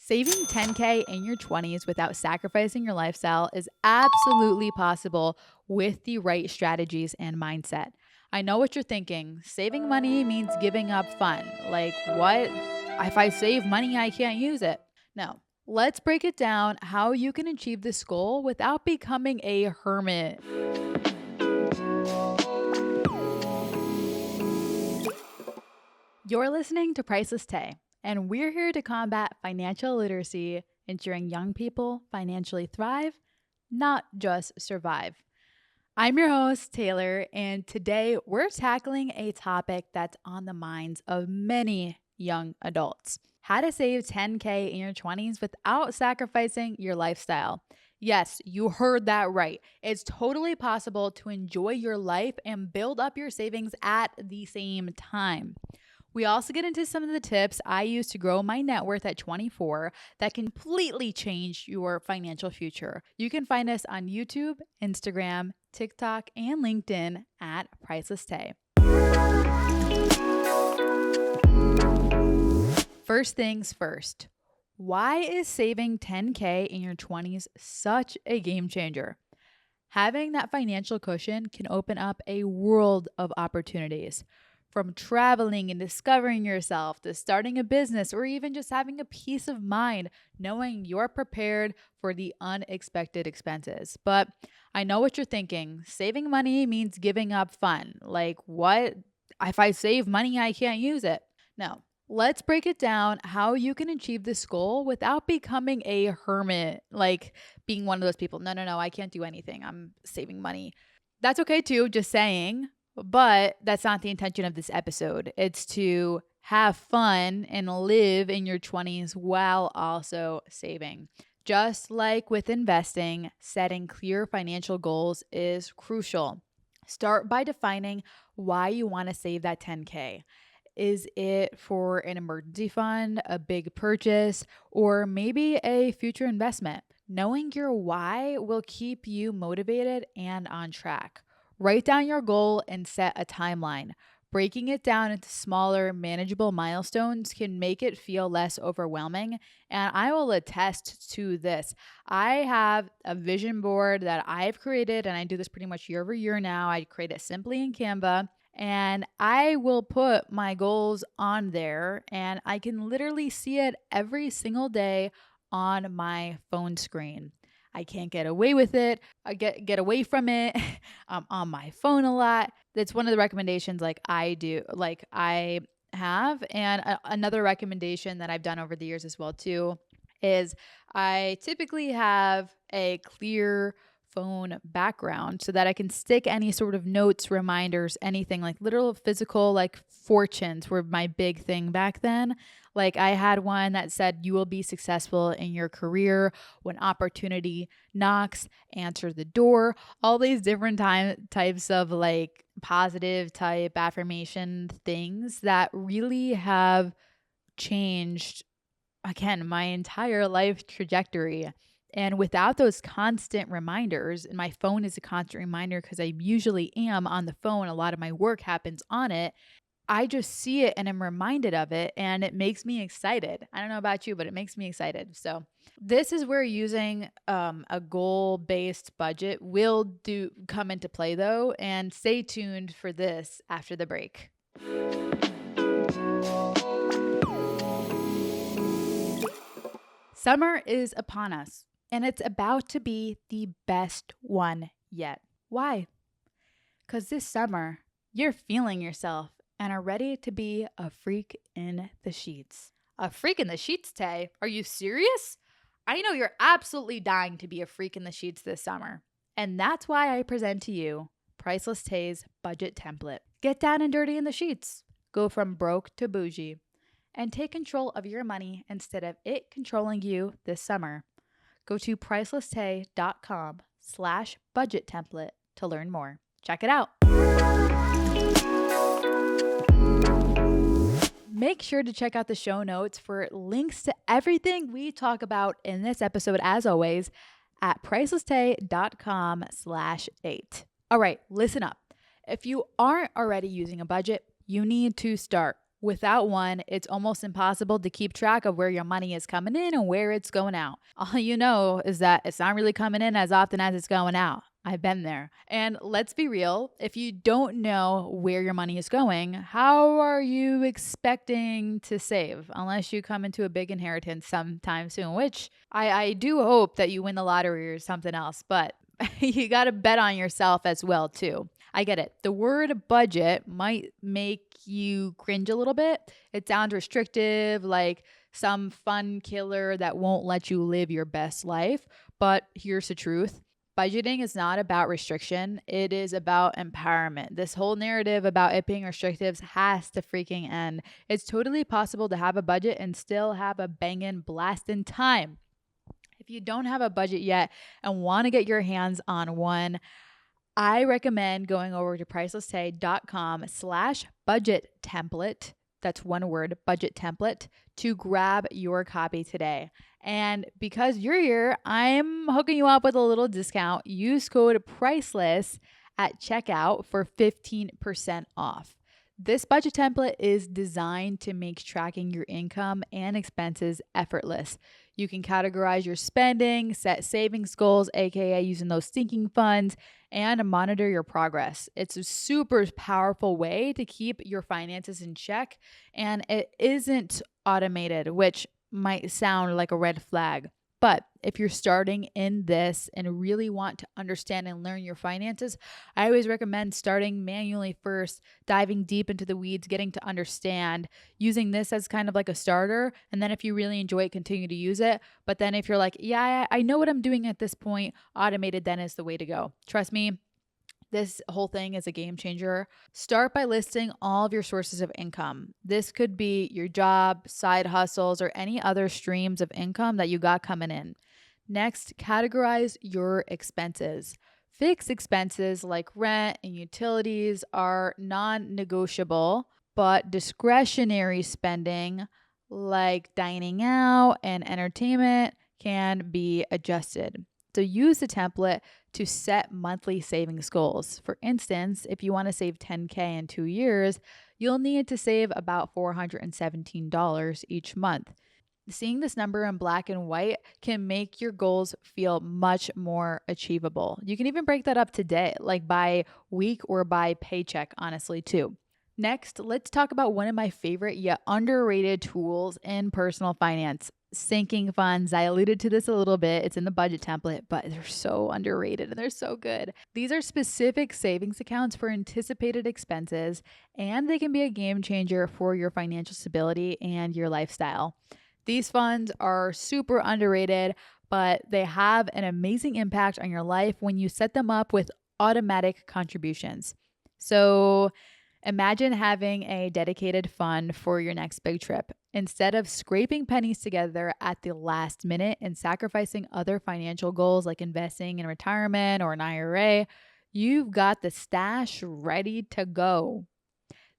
Saving 10K in your 20s without sacrificing your lifestyle is absolutely possible with the right strategies and mindset. I know what you're thinking. Saving money means giving up fun. Like, what? If I save money, I can't use it. No. Let's break it down how you can achieve this goal without becoming a hermit. You're listening to Priceless Tay, and we're here to combat financial literacy, ensuring young people financially thrive, not just survive. I'm your host, Taylor, and today we're tackling a topic that's on the minds of many young adults: how to save 10K in your 20s without sacrificing your lifestyle. Yes, you heard that right. It's totally possible to enjoy your life and build up your savings at the same time. We also get into some of the tips I use to grow my net worth at 24 that can completely change your financial future. You can find us on YouTube, Instagram, TikTok, and LinkedIn at Priceless Tay. First things first, why is saving 10K in your 20s such a game changer? Having that financial cushion can open up a world of opportunities. From traveling and discovering yourself to starting a business or even just having a peace of mind knowing you're prepared for the unexpected expenses. But I know what you're thinking. Saving money means giving up fun. Like, what? If I save money, I can't use it. No. Let's break it down how you can achieve this goal without becoming a hermit, like being one of those people. No, I can't do anything. I'm saving money. That's okay too, just saying. But that's not the intention of this episode. It's to have fun and live in your 20s while also saving. Just like with investing, setting clear financial goals is crucial. Start by defining why you want to save that 10K. Is it for an emergency fund, a big purchase, or maybe a future investment? Knowing your why will keep you motivated and on track. Write down your goal and set a timeline. Breaking it down into smaller, manageable milestones can make it feel less overwhelming. And I will attest to this. I have a vision board that I've created, and I do this pretty much year over year now. I create it simply in Canva, and I will put my goals on there, and I can literally see it every single day on my phone screen. I can't get away with it. I get away from it. I'm on my phone a lot. That's one of the recommendations I have. And another recommendation that I've done over the years as well too is I typically have a clear phone background so that I can stick any sort of notes, reminders, anything like literal physical, like fortunes were my big thing back then. Like I had one that said, you will be successful in your career when opportunity knocks, answer the door, all these different types of like positive type affirmation things that really have changed, again, my entire life trajectory. And without those constant reminders, and my phone is a constant reminder because I usually am on the phone, a lot of my work happens on it. I just see it and I'm reminded of it, and it makes me excited. I don't know about you, but it makes me excited. So this is where using a goal-based budget will come into play though, and stay tuned for this after the break. Summer is upon us, and it's about to be the best one yet. Why? Because this summer, you're feeling yourself and are ready to be a freak in the sheets. A freak in the sheets, Tay? Are you serious? I know you're absolutely dying to be a freak in the sheets this summer. And that's why I present to you Priceless Tay's budget template. Get down and dirty in the sheets. Go from broke to bougie. And take control of your money instead of it controlling you this summer. Go to pricelesstay.com/budget template to learn more. Check it out. Make sure to check out the show notes for links to everything we talk about in this episode, as always, at pricelesstay.com/8. All right, listen up. If you aren't already using a budget, you need to start. Without one, it's almost impossible to keep track of where your money is coming in and where it's going out. All you know is that it's not really coming in as often as it's going out. I've been there. And let's be real, if you don't know where your money is going, how are you expecting to save? Unless you come into a big inheritance sometime soon, which I do hope that you win the lottery or something else, but you got to bet on yourself as well, too. I get it. The word budget might make you cringe a little bit. It sounds restrictive, like some fun killer that won't let you live your best life. But here's the truth. Budgeting is not about restriction. It is about empowerment. This whole narrative about it being restrictive has to freaking end. It's totally possible to have a budget and still have a banging blasting time. If you don't have a budget yet and want to get your hands on one, I recommend going over to pricelesstay.com/budget template. That's one word, budget template, to grab your copy today. And because you're here, I'm hooking you up with a little discount. Use code PRICELESS at checkout for 15% off. This budget template is designed to make tracking your income and expenses effortless. You can categorize your spending, set savings goals, aka using those sinking funds, and monitor your progress. It's a super powerful way to keep your finances in check, and it isn't automated, which might sound like a red flag. But if you're starting in this and really want to understand and learn your finances, I always recommend starting manually first, diving deep into the weeds, getting to understand, using this as kind of like a starter. And then if you really enjoy it, continue to use it. But then if you're like, yeah, I know what I'm doing at this point, automated then is the way to go. Trust me. This whole thing is a game changer. Start by listing all of your sources of income. This could be your job, side hustles, or any other streams of income that you got coming in. Next, categorize your expenses. Fixed expenses like rent and utilities are non-negotiable, but discretionary spending like dining out and entertainment can be adjusted. So use the template to set monthly savings goals. For instance, if you want to save $10K in 2 years, you'll need to save about $417 each month. Seeing this number in black and white can make your goals feel much more achievable. You can even break that up today, like by week or by paycheck, honestly, too. Next, let's talk about one of my favorite yet underrated tools in personal finance, sinking funds. I alluded to this a little bit. It's in the budget template, but they're so underrated and they're so good. These are specific savings accounts for anticipated expenses, and they can be a game changer for your financial stability and your lifestyle. These funds are super underrated, but they have an amazing impact on your life when you set them up with automatic contributions. So imagine having a dedicated fund for your next big trip. Instead of scraping pennies together at the last minute and sacrificing other financial goals like investing in retirement or an IRA, you've got the stash ready to go.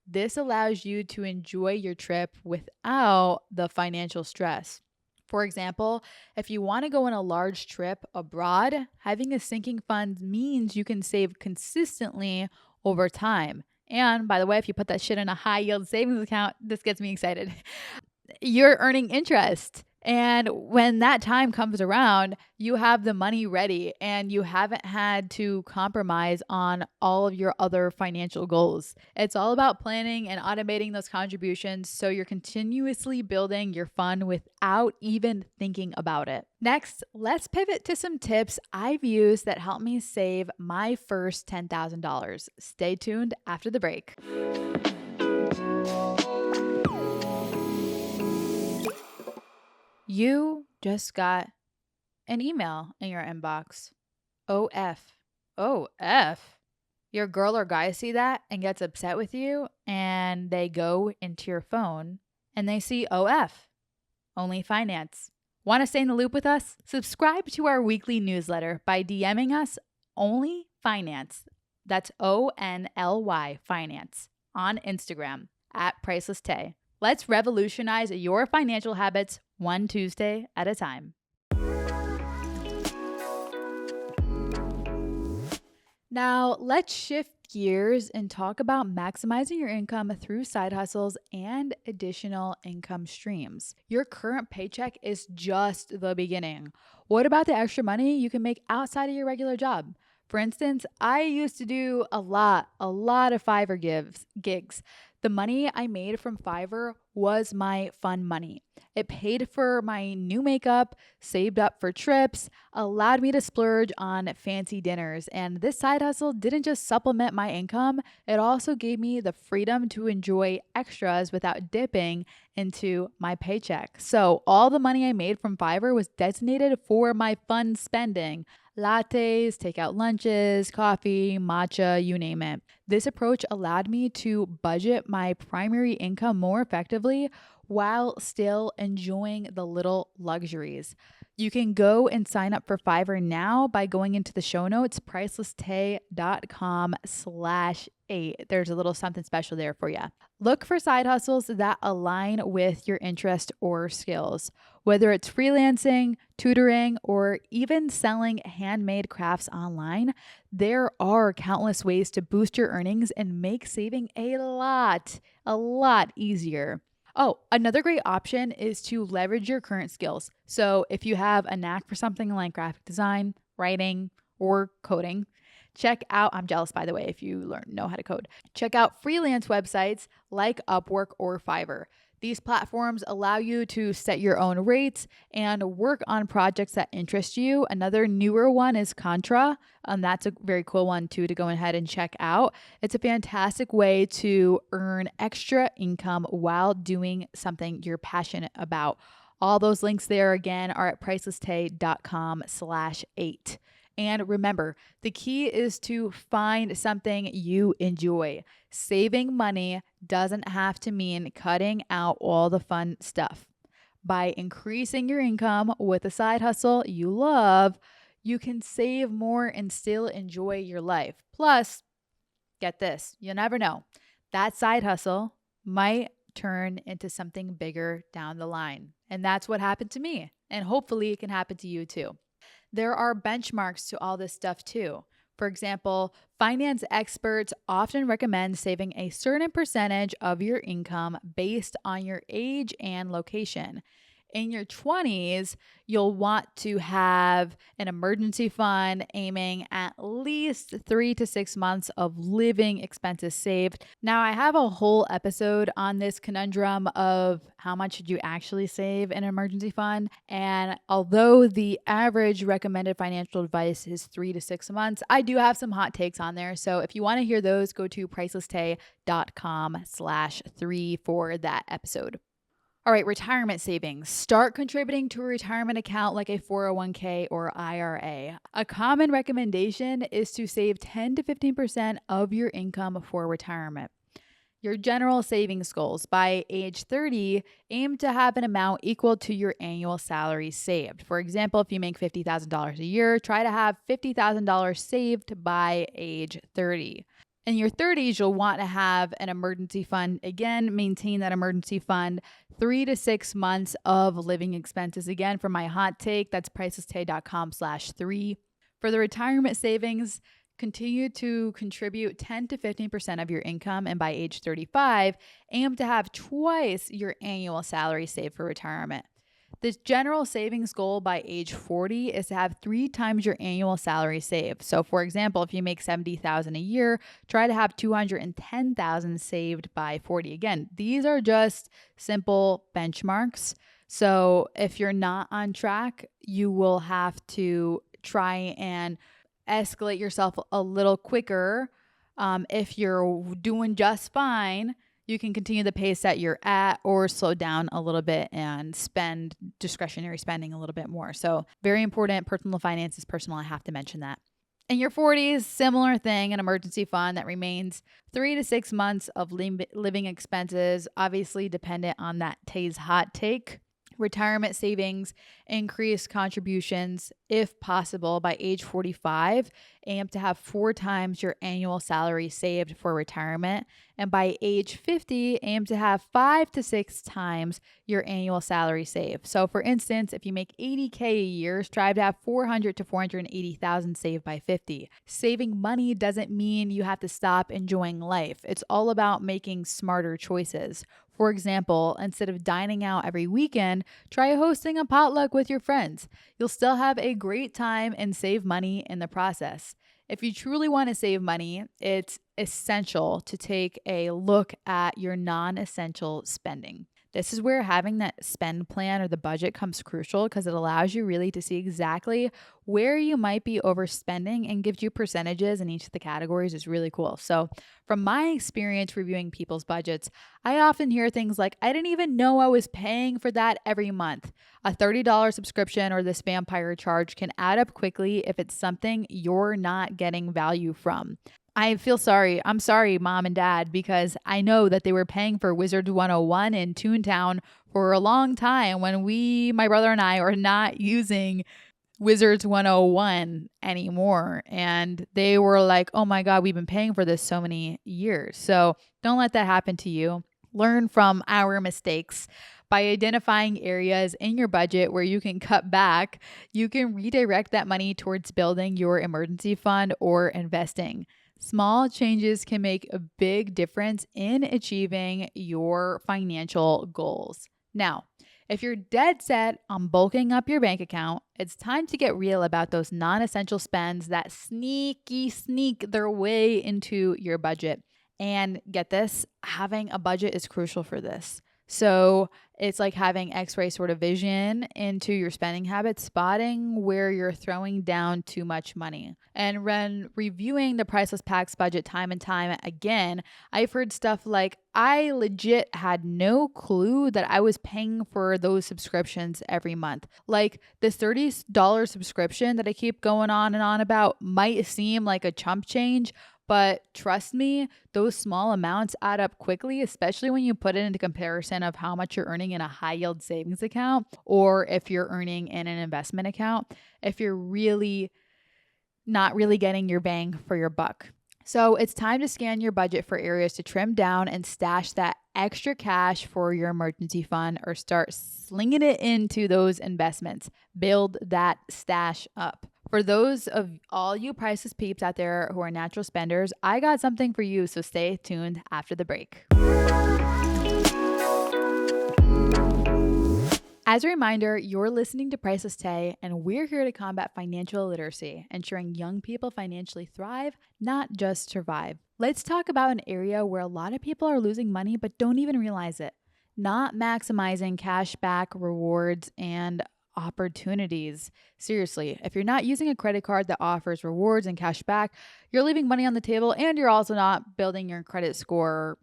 This allows you to enjoy your trip without the financial stress. For example, if you want to go on a large trip abroad, having a sinking fund means you can save consistently over time. And by the way, if you put that shit in a high yield savings account, this gets me excited. You're earning interest. And when that time comes around, you have the money ready and you haven't had to compromise on all of your other financial goals. It's all about planning and automating those contributions so you're continuously building your fund without even thinking about it. Next, let's pivot to some tips I've used that help me save my first $10,000. Stay tuned after the break. You just got an email in your inbox. OF. OF. Your girl or guy see that and gets upset with you, and they go into your phone and they see OF. Only Finance. Want to stay in the loop with us? Subscribe to our weekly newsletter by DMing us Only Finance. That's ONLY Finance on Instagram at Priceless Tay. Let's revolutionize your financial habits one Tuesday at a time. Now, let's shift gears and talk about maximizing your income through side hustles and additional income streams. Your current paycheck is just the beginning. What about the extra money you can make outside of your regular job? For instance, I used to do a lot of gigs. The money I made from Fiverr was my fun money. It paid for my new makeup, saved up for trips, allowed me to splurge on fancy dinners. And this side hustle didn't just supplement my income, it also gave me the freedom to enjoy extras without dipping into my paycheck. So all the money I made from Fiverr was designated for my fun spending. Lattes, takeout lunches, coffee, matcha, you name it. This approach allowed me to budget my primary income more effectively while still enjoying the little luxuries. You can go and sign up for Fiverr now by going into the show notes, pricelesstay.com/8. There's a little something special there for you. Look for side hustles that align with your interest or skills. Whether it's freelancing, tutoring, or even selling handmade crafts online, there are countless ways to boost your earnings and make saving a lot easier. Oh, another great option is to leverage your current skills. So if you have a knack for something like graphic design, writing, or coding, check out, I'm jealous by the way, if you know how to code. Check out freelance websites like Upwork or Fiverr. These platforms allow you to set your own rates and work on projects that interest you. Another newer one is Contra. That's a very cool one too to go ahead and check out. It's a fantastic way to earn extra income while doing something you're passionate about. All those links there again are at pricelesstay.com/8. And remember, the key is to find something you enjoy. Saving money doesn't have to mean cutting out all the fun stuff. By increasing your income with a side hustle you love, you can save more and still enjoy your life. Plus, get this, you never know. That side hustle might turn into something bigger down the line. And that's what happened to me. And hopefully it can happen to you too. There are benchmarks to all this stuff too. For example, finance experts often recommend saving a certain percentage of your income based on your age and location. In your 20s, you'll want to have an emergency fund aiming at least 3 to 6 months of living expenses saved. Now, I have a whole episode on this conundrum of how much should you actually save in an emergency fund. And although the average recommended financial advice is 3 to 6 months, I do have some hot takes on there. So if you want to hear those, go to pricelesstay.com/3 for that episode. All right, retirement savings. Start contributing to a retirement account like a 401k or IRA. A common recommendation is to save 10 to 15% of your income for retirement. Your general savings goals. By age 30, aim to have an amount equal to your annual salary saved. For example, if you make $50,000 a year, try to have $50,000 saved by age 30. In your 30s, you'll want to have an emergency fund. Again, maintain that emergency fund. 3 to 6 months of living expenses. Again, for my hot take, that's pricelesstay.com/3. For the retirement savings, continue to contribute 10 to 15% of your income. And by age 35, aim to have twice your annual salary saved for retirement. This general savings goal by age 40 is to have 3 times your annual salary saved. So for example, if you make $70,000 a year, try to have $210,000 saved by 40. Again, these are just simple benchmarks. So if you're not on track, you will have to try and escalate yourself a little quicker. If you're doing just fine, you can continue the pace that you're at or slow down a little bit and spend discretionary spending a little bit more. So very important. Personal finance is personal. I have to mention that. In your 40s, similar thing, an emergency fund that remains 3 to 6 months of living expenses, obviously dependent on that Tay's hot take. Retirement savings, increase contributions if possible by age 45. Aim to have 4 times your annual salary saved for retirement. And by age 50, aim to have 5 to 6 times your annual salary saved. So for instance, if you make 80K a year, strive to have 400 to 480,000 saved by 50. Saving money doesn't mean you have to stop enjoying life. It's all about making smarter choices. For example, instead of dining out every weekend, try hosting a potluck with your friends. You'll still have a great time and save money in the process. If you truly want to save money, it's essential to take a look at your non-essential spending. This is where having that spend plan or the budget comes crucial because it allows you really to see exactly where you might be overspending and gives you percentages in each of the categories. Is really cool. So from my experience reviewing people's budgets, I often hear things like, I didn't even know I was paying for that every month. A $30 subscription or this vampire charge can add up quickly if it's something you're not getting value from. I feel sorry. I'm sorry, mom and dad, because I know that they were paying for Wizards 101 in Toontown for a long time when my brother and I, are not using Wizards 101 anymore. And they were like, oh my God, we've been paying for this so many years. So don't let that happen to you. Learn from our mistakes. By identifying areas in your budget where you can cut back, you can redirect that money towards building your emergency fund or investing. Small changes can make a big difference in achieving your financial goals. Now, if you're dead set on bulking up your bank account, it's time to get real about those non-essential spends that sneak their way into your budget. And get this, having a budget is crucial for this. So it's like having x-ray sort of vision into your spending habits, spotting where you're throwing down too much money. And when reviewing the Priceless Packs budget time and time again, I've heard stuff like, I legit had no clue that I was paying for those subscriptions every month. Like this $30 subscription that I keep going on and on about might seem like a chump change, but trust me, those small amounts add up quickly, especially when you put it into comparison of how much you're earning in a high yield savings account or if you're earning in an investment account, if you're really not really getting your bang for your buck. So it's time to scan your budget for areas to trim down and stash that extra cash for your emergency fund or start slinging it into those investments. Build that stash up. For those of all you Priceless peeps out there who are natural spenders, I got something for you, so stay tuned after the break. As a reminder, you're listening to Priceless Tay, and we're here to combat financial illiteracy, ensuring young people financially thrive, not just survive. Let's talk about an area where a lot of people are losing money but don't even realize it. Not maximizing cash back rewards and opportunities. Seriously, if you're not using a credit card that offers rewards and cash back, you're leaving money on the table and you're also not building your credit score,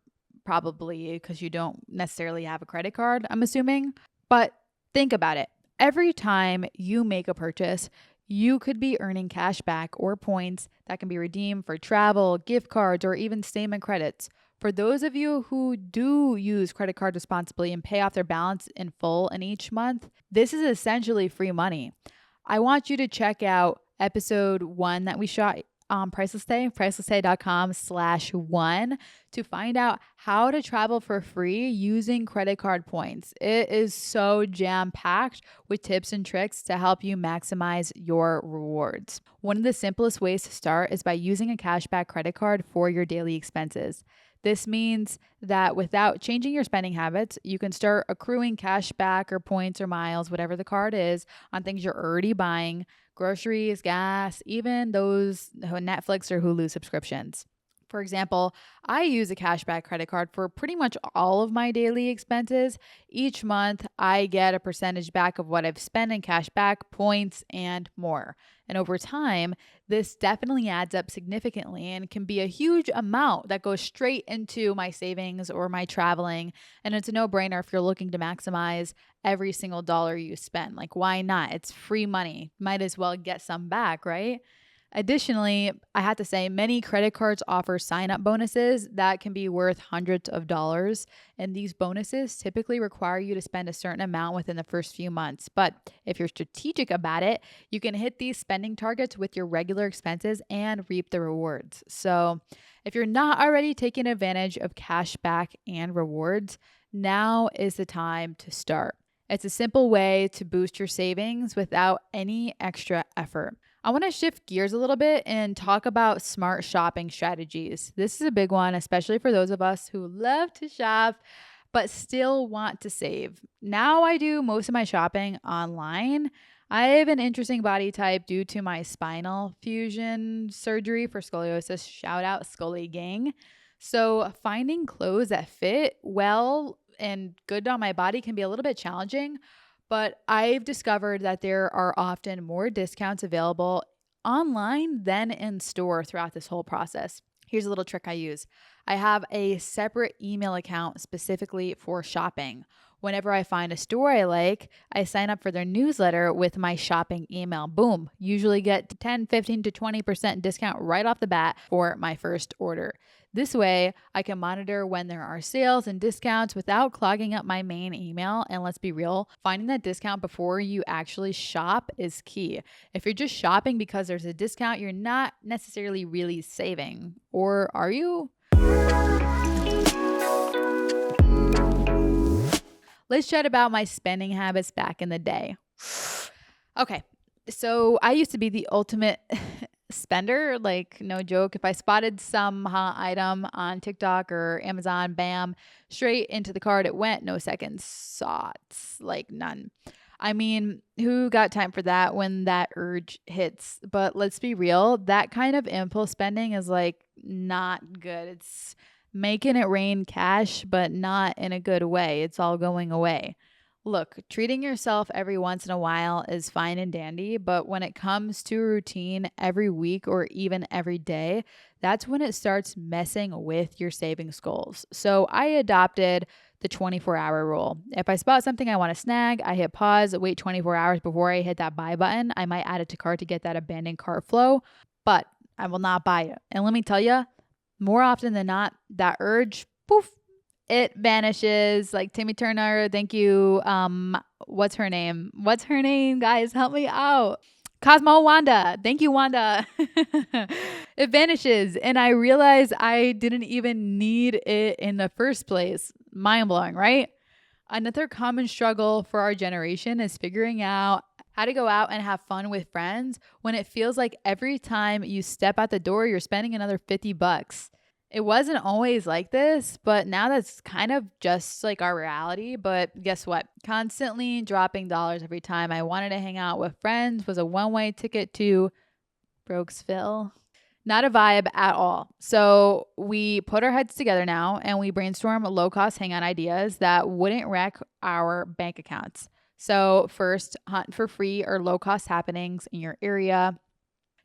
probably because you don't necessarily have a credit card, I'm assuming. But think about it. Every time you make a purchase, you could be earning cash back or points that can be redeemed for travel, gift cards, or even statement credits. For those of you who do use credit cards responsibly and pay off their balance in full in each month, this is essentially free money. I want you to check out episode 1 that we shot on Priceless Tay, pricelesstay.com/1, to find out how to travel for free using credit card points. It is so jam-packed with tips and tricks to help you maximize your rewards. One of the simplest ways to start is by using a cashback credit card for your daily expenses. This means that without changing your spending habits, you can start accruing cash back or points or miles, whatever the card is, on things you're already buying, groceries, gas, even those Netflix or Hulu subscriptions. For example, I use a cashback credit card for pretty much all of my daily expenses. Each month, I get a percentage back of what I've spent in cash back, points, and more. And over time, this definitely adds up significantly and can be a huge amount that goes straight into my savings or my traveling. And it's a no-brainer if you're looking to maximize every single dollar you spend. Like, why not? It's free money. Might as well get some back, right? Additionally, I have to say many credit cards offer sign-up bonuses that can be worth hundreds of dollars. And these bonuses typically require you to spend a certain amount within the first few months. But if you're strategic about it, you can hit these spending targets with your regular expenses and reap the rewards. So if you're not already taking advantage of cash back and rewards, now is the time to start. It's a simple way to boost your savings without any extra effort. I want to shift gears a little bit and talk about smart shopping strategies. This is a big one, especially for those of us who love to shop but still want to save. Now I do most of my shopping online. I have an interesting body type due to my spinal fusion surgery for scoliosis. Shout out Scully gang. So finding clothes that fit well and good on my body can be a little bit challenging, but I've discovered that there are often more discounts available online than in store throughout this whole process. Here's a little trick I use. I have a separate email account specifically for shopping. Whenever I find a store I like, I sign up for their newsletter with my shopping email. Boom. Usually get 10, 15 to 20% discount right off the bat for my first order. This way, I can monitor when there are sales and discounts without clogging up my main email. And let's be real, finding that discount before you actually shop is key. If you're just shopping because there's a discount, you're not necessarily really saving. Or are you? Let's chat about my spending habits back in the day. Okay, so I used to be the ultimate spender, like no joke. If I spotted some hot item on TikTok or Amazon, bam, straight into the cart it went, no second thoughts, like none. I mean, who got time for that when that urge hits? But let's be real, that kind of impulse spending is like not good. It's making it rain cash, but not in a good way. It's all going away. Look, treating yourself every once in a while is fine and dandy, but when it comes to routine every week or even every day, that's when it starts messing with your savings goals. So I adopted the 24-hour rule. If I spot something I want to snag, I hit pause, wait 24 hours before I hit that buy button. I might add it to cart to get that abandoned cart flow, but I will not buy it. And let me tell you, more often than not, that urge, poof, it vanishes. Like Timmy Turner, thank you. What's her name? What's her name, guys? Help me out. Cosmo Wanda. Thank you, Wanda. It vanishes. And I realize I didn't even need it in the first place. Mind blowing, right? Another common struggle for our generation is figuring out how to go out and have fun with friends when it feels like every time you step out the door, you're spending another $50. It wasn't always like this, but now that's kind of just like our reality. But guess what? Constantly dropping dollars every time I wanted to hang out with friends was a one-way ticket to Brokesville. Not a vibe at all. So we put our heads together now and we brainstorm low-cost hangout ideas that wouldn't wreck our bank accounts. So first, hunt for free or low-cost happenings in your area.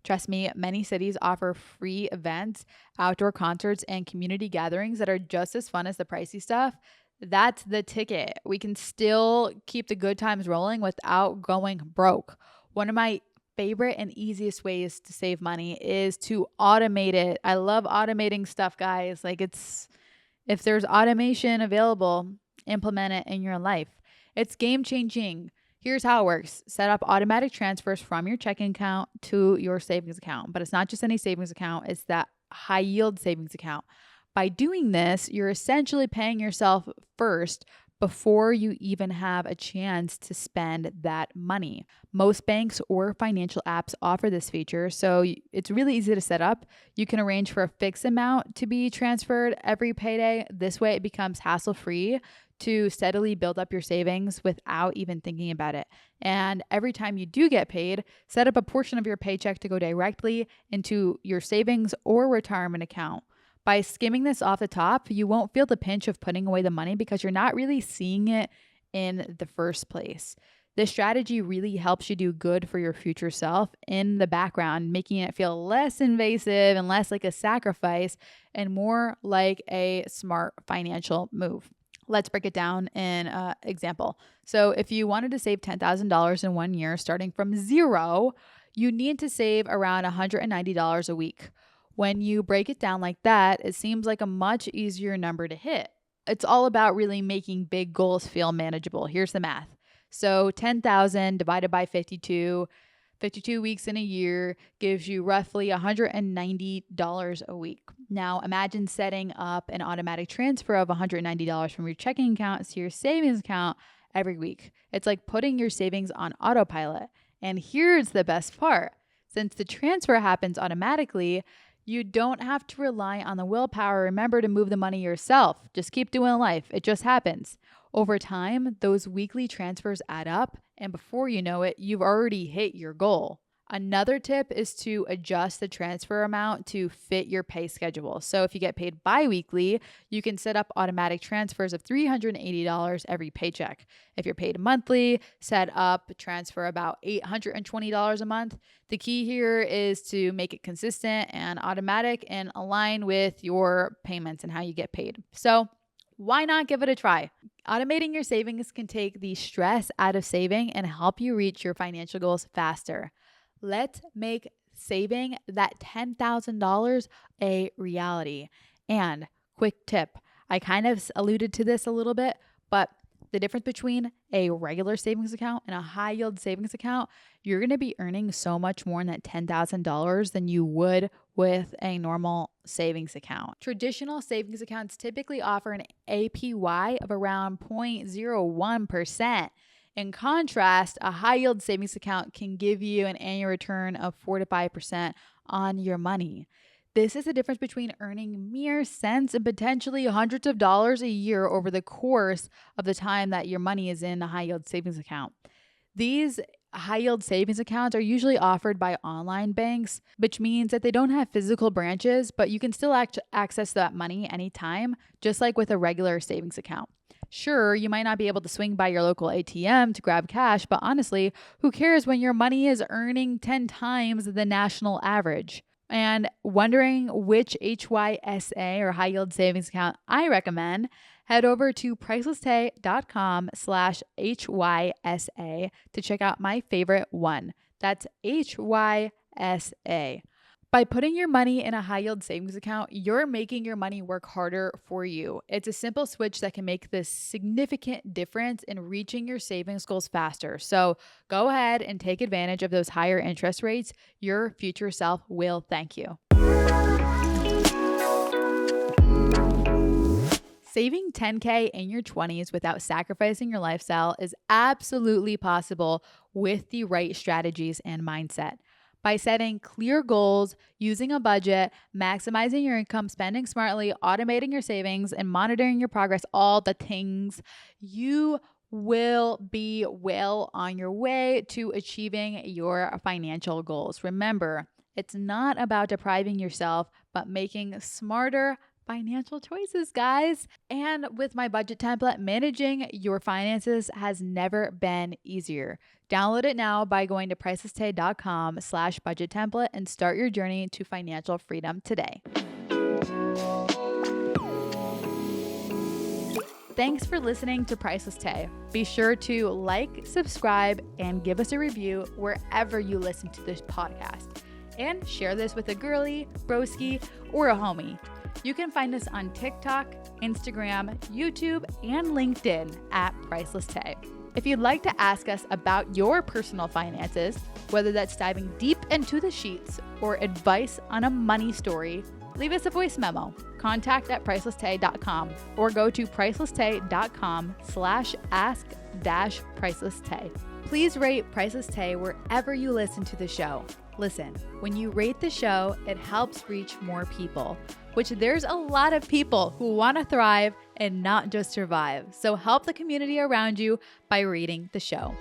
Trust me, many cities offer free events, outdoor concerts, and community gatherings that are just as fun as the pricey stuff. That's the ticket. We can still keep the good times rolling without going broke. One of my favorite and easiest ways to save money is to automate it. I love automating stuff, guys. If there's automation available, implement it in your life. It's game changing. Here's how it works. Set up automatic transfers from your checking account to your savings account. But it's not just any savings account. It's that high yield savings account. By doing this, you're essentially paying yourself first before you even have a chance to spend that money. Most banks or financial apps offer this feature, so it's really easy to set up. You can arrange for a fixed amount to be transferred every payday. This way it becomes hassle-free to steadily build up your savings without even thinking about it. And every time you do get paid, set up a portion of your paycheck to go directly into your savings or retirement account. By skimming this off the top, you won't feel the pinch of putting away the money because you're not really seeing it in the first place. This strategy really helps you do good for your future self in the background, making it feel less invasive and less like a sacrifice and more like a smart financial move. Let's break it down in an example. So if you wanted to save $10,000 in 1 year, starting from zero, you need to save around $190 a week. When you break it down like that, it seems like a much easier number to hit. It's all about really making big goals feel manageable. Here's the math. So 10,000 divided by 52 weeks in a year gives you roughly $190 a week. Now imagine setting up an automatic transfer of $190 from your checking account to your savings account every week. It's like putting your savings on autopilot. And here's the best part. Since the transfer happens automatically, you don't have to rely on the willpower. Remember to move the money yourself. Just keep doing life. It just happens. Over time, those weekly transfers add up, and before you know it, you've already hit your goal. Another tip is to adjust the transfer amount to fit your pay schedule. So if you get paid bi-weekly, you can set up automatic transfers of $380 every paycheck. If you're paid monthly, set up transfer about $820 a month. The key here is to make it consistent and automatic and align with your payments and how you get paid. So why not give it a try? Automating your savings can take the stress out of saving and help you reach your financial goals faster. Let's make saving that $10,000 a reality. And quick tip, I kind of alluded to this a little bit, but the difference between a regular savings account and a high yield savings account, you're going to be earning so much more in that $10,000 than you would with a normal savings account. Traditional savings accounts typically offer an APY of around 0.01%. In contrast, a high yield savings account can give you an annual return of 4 to 5% on your money. This is the difference between earning mere cents and potentially hundreds of dollars a year over the course of the time that your money is in a high yield savings account. These high yield savings accounts are usually offered by online banks, which means that they don't have physical branches, but you can still access that money anytime, just like with a regular savings account. Sure, you might not be able to swing by your local ATM to grab cash, but honestly, who cares when your money is earning 10 times the national average? And wondering which HYSA or high yield savings account I recommend, head over to pricelesstay.com/HYSA to check out my favorite one. That's HYSA. By putting your money in a high yield savings account, you're making your money work harder for you. It's a simple switch that can make this significant difference in reaching your savings goals faster. So go ahead and take advantage of those higher interest rates. Your future self will thank you. Saving $10K in your 20s without sacrificing your lifestyle is absolutely possible with the right strategies and mindset. By setting clear goals, using a budget, maximizing your income, spending smartly, automating your savings, and monitoring your progress, all the things, you will be well on your way to achieving your financial goals. Remember, it's not about depriving yourself, but making smarter financial choices, guys. And with my budget template, managing your finances has never been easier. Download it now by going to pricelesstay.com/budget template and start your journey to financial freedom today. Thanks for listening to Priceless Tay. Be sure to like, subscribe, and give us a review wherever you listen to this podcast. And share this with a girly, broski, or a homie. You can find us on TikTok, Instagram, YouTube, and LinkedIn at Priceless Tay. If you'd like to ask us about your personal finances, whether that's diving deep into the sheets or advice on a money story, leave us a voice memo. contact@pricelesstay.com or go to pricelesstay.com/ask-pricelesstay. Please rate Priceless Tay wherever you listen to the show. Listen, when you rate the show, it helps reach more people, which there's a lot of people who want to thrive and not just survive. So help the community around you by rating the show.